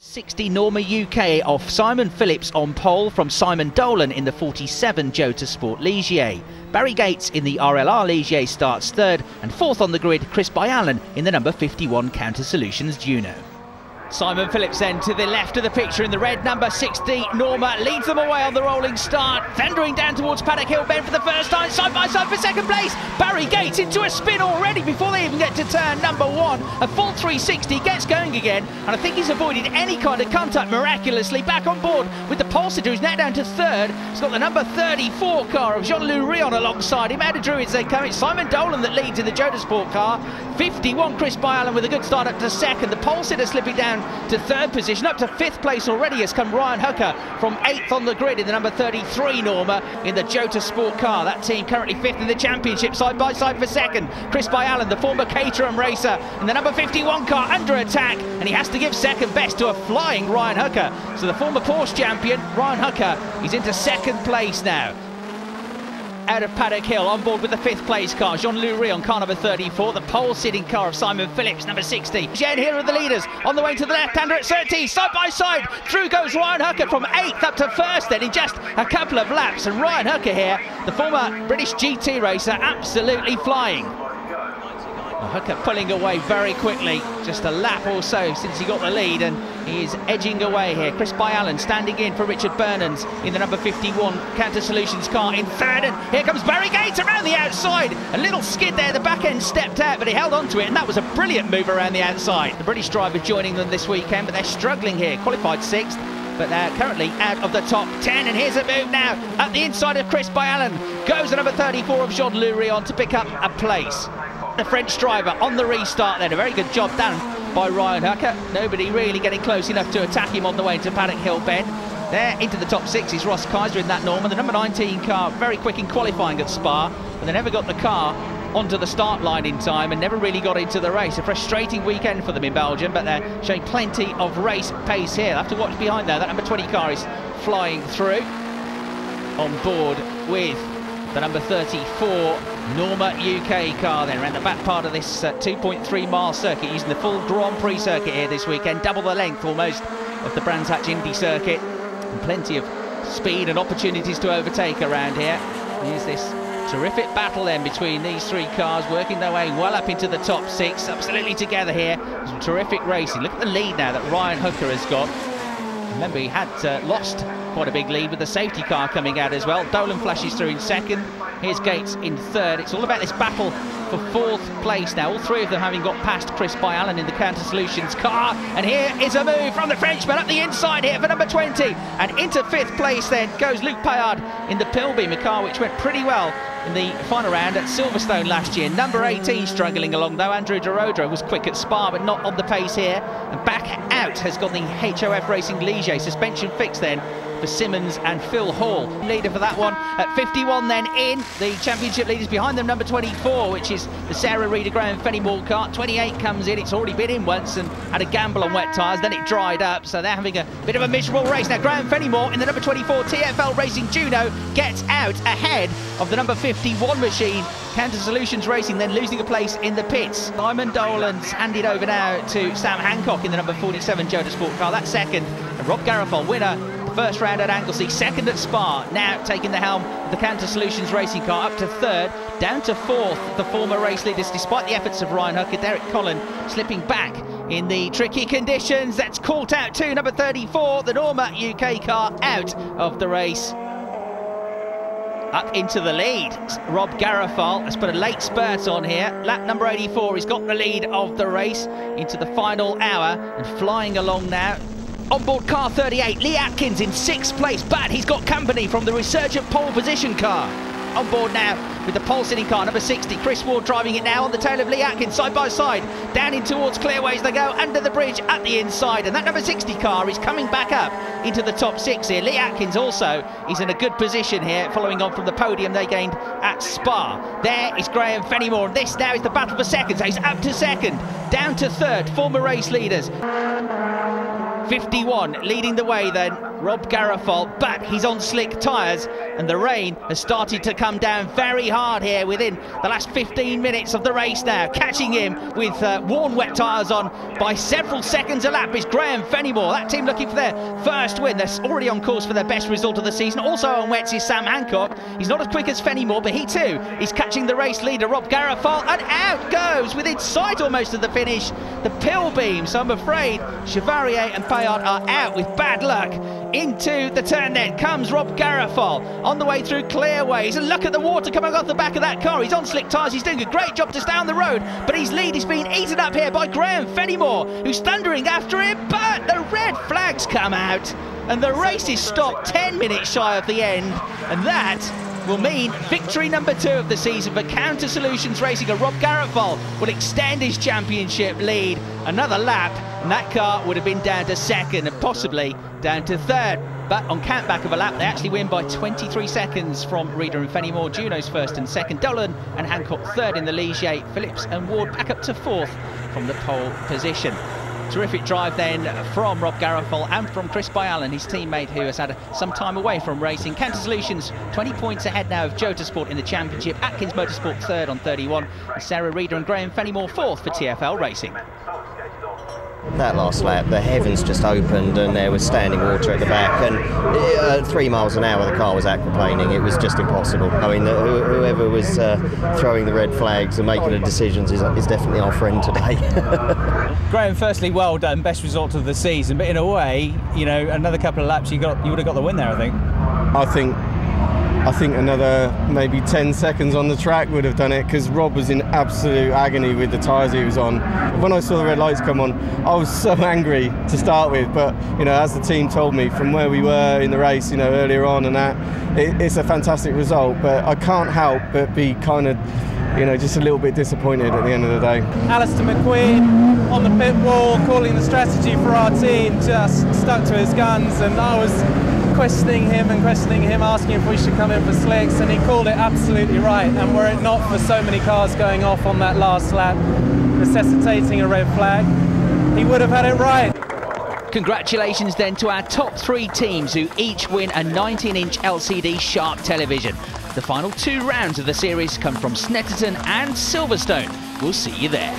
60 Norma UK off Simon Phillips on pole from Simon Dolan in the 47 Jota Sport Ligier. Barry Gates in the RLR Ligier starts third, and fourth on the grid Chris Byallen in the number 51 Counter Solutions Juno. Simon Phillips then to the left of the picture in the red number 60. Norma leads them away on the rolling start, thundering down towards Paddock Hill Bend for the first time, side by side for second place. Barry Gates into a spin already before they even get to turn number one. A full 360, gets going again, and I think he's avoided any kind of contact miraculously. Back on board with the pole sitter, who's now down to third. He's got the number 34 car of Jean-Louis Rion alongside him. Out of Druids they come. It's Simon Dolan that leads in the Jota Sport car. 51 Chris Byallen with a good start up to second. The pole sitter slipping down to third position. Up to fifth place already has come Ryan Hooker from 8th on the grid in the number 33 Norma in the Jota Sport car. That team currently 5th in the championship, side by side for second. Chris Byallen, the former Caterham racer, in the number 51 car, under attack, and he has to give second best to a flying Ryan Hooker. So the former Porsche champion Ryan Hooker, he's into second place now. Out of Paddock Hill, on board with the 5th place car, Jean-Louis Rion, car number 34, the pole-sitting car of Simon Phillips, number 60. Jen, here are the leaders, on the way to the left-hander at 30, side by side, through goes Ryan Hooker from 8th up to 1st then in just a couple of laps, and Ryan Hooker here, the former British GT racer, absolutely flying. Hooker pulling away very quickly, just a lap or so since he got the lead, and he is edging away here. Chris Byallen standing in for Richard Burnans in the number 51 Counter Solutions car in third, and here comes Barry Gates around the outside. A little skid there, the back end stepped out, but he held on to it, and that was a brilliant move around the outside. The British driver joining them this weekend, but they're struggling here, qualified 6th. But they're currently out of the top 10, and here's a move now at the inside of Chris Byallen. Goes the number 34 of Jean-Louis Rion to pick up a place. The French driver on the restart then, a very good job done by Ryan Hooker. Nobody really getting close enough to attack him on the way to Paddock Hill Bend. There into the top 6 is Ross Kaiser in that Norma, the number 19 car, very quick in qualifying at Spa, but they never got the car onto the start line in time and never really got into the race. A frustrating weekend for them in Belgium, but they're showing plenty of race pace here. They'll have to watch behind there. That number 20 car is flying through. On board with the number 34 Norma UK car then around the back part of this 2.3 mile circuit, using the full Grand Prix circuit here this weekend, double the length almost of the Brands Hatch Indy circuit, and plenty of speed and opportunities to overtake around here. Here's this terrific battle then between these three cars, working their way well up into the top 6, absolutely together here. Some terrific racing. Look at the lead now that Ryan Hooker has got. Remember, he had lost quite a big lead with the safety car coming out as well. Dolan flashes through in second. Here's Gates in third. It's all about this battle for 4th place now. All three of them having got past Chris Byallen in the Counter Solutions car. And here is a move from the Frenchman up the inside here for number 20. And into 5th place then goes Luc Payard in the Pilbeam, a car which went pretty well in the final round at Silverstone last year. Number 18 struggling along though. Andrew de Rodra was quick at Spa but not on the pace here. And back out has gone the HOF Racing Ligier. Suspension fixed then for Simmons and Phil Hall. Leader for that one at 51 then in. The championship leaders behind them, number 24, which is the Sarah Reeder Graham Fenimore car. 28 comes in. It's already been in once and had a gamble on wet tyres. Then it dried up, so they're having a bit of a miserable race. Now Graham Fenimore in the number 24 TFL Racing Juno gets out ahead of the number 51 machine Counter Solutions Racing, then losing a place in the pits. Simon Dolan's handed over now to Sam Hancock in the number 47 Jota Sport car. That's second. And Rob Garofol, winner first round at Anglesey, second at Spa, now taking the helm of the Counter Solutions Racing car, up to third, down to 4th, the former race leaders, despite the efforts of Ryan Hooker. Derek Collin slipping back in the tricky conditions. That's caught out too, number 34, the Norma UK car, out of the race. Up into the lead, Rob Garofol has put a late spurt on here. Lap number 84, he's got the lead of the race into the final hour and flying along now. On board car 38, Lee Atkins in 6th place, but he's got company from the resurgent pole position car. On board now with the pole sitting car, number 60, Chris Ward driving it now on the tail of Lee Atkins, side by side, down in towards Clearways they go, under the bridge at the inside, and that number 60 car is coming back up into the top 6 here. Lee Atkins also is in a good position here, following on from the podium they gained at Spa. There is Graham Fenimore, and this now is the battle for second, so he's up to second, down to third, former race leaders. 51 leading the way then Rob Garofol, but he's on slick tyres and the rain has started to come down very hard here within the last 15 minutes of the race now. Catching him with worn wet tyres on by several seconds a lap is Graham Fenimore. That team looking for their first win. They're already on course for their best result of the season. Also on wets is Sam Hancock. He's not as quick as Fenimore, but he too is catching the race leader Rob Garofol, and out goes within sight almost of the finish the Pilbeam. So I'm afraid Chevalier and Payard are out with bad luck. Into the turn then comes Rob Garofol on the way through clearways, and look at the water coming off the back of that car. He's on slick tyres, he's doing a great job to stay on the road, but his lead is being eaten up here by Graham Fenimore, who's thundering after him, but the red flags come out and the race is stopped 10 minutes shy of the end, and that will mean victory number 2 of the season for Counter Solutions Racing, and Rob Garofol will extend his championship lead another lap, and that car would have been down to second and possibly down to third. But on count back of a lap, they actually win by 23 seconds from Reader and Fenimore. Juno's first and second, Dolan and Hancock third in the Ligier, Phillips and Ward back up to fourth from the pole position. Terrific drive then from Rob Garofol and from Chris Byallen, his teammate who has had some time away from racing. Counter Solutions 20 points ahead now of Jota Sport in the championship. Atkins Motorsport third on 31. Sarah Reader and Graham Fenimore fourth for TFL Racing. That last lap, the heavens just opened and there was standing water at the back, and 3 miles an hour the car was aquaplaning. It was just impossible. I mean, whoever was throwing the red flags and making the decisions is definitely our friend today. Graham, firstly, well done, best result of the season, but in a way, you know, another couple of laps you would have got the win there, I think. I think another maybe 10 seconds on the track would have done it, because Rob was in absolute agony with the tyres he was on. When I saw the red lights come on, I was so angry to start with, but you know, as the team told me from where we were in the race, you know, earlier on and that, it's a fantastic result, but I can't help but be kind of, you know, just a little bit disappointed at the end of the day. Alistair McQueen on the pit wall calling the strategy for our team, just stuck to his guns, and I was questioning him, asking if we should come in for slicks, and he called it absolutely right. And were it not for so many cars going off on that last lap necessitating a red flag, he would have had it right. Congratulations then to our top 3 teams who each win a 19-inch LCD Sharp television. The final 2 rounds of the series come from Snetterton and Silverstone. We'll see you there.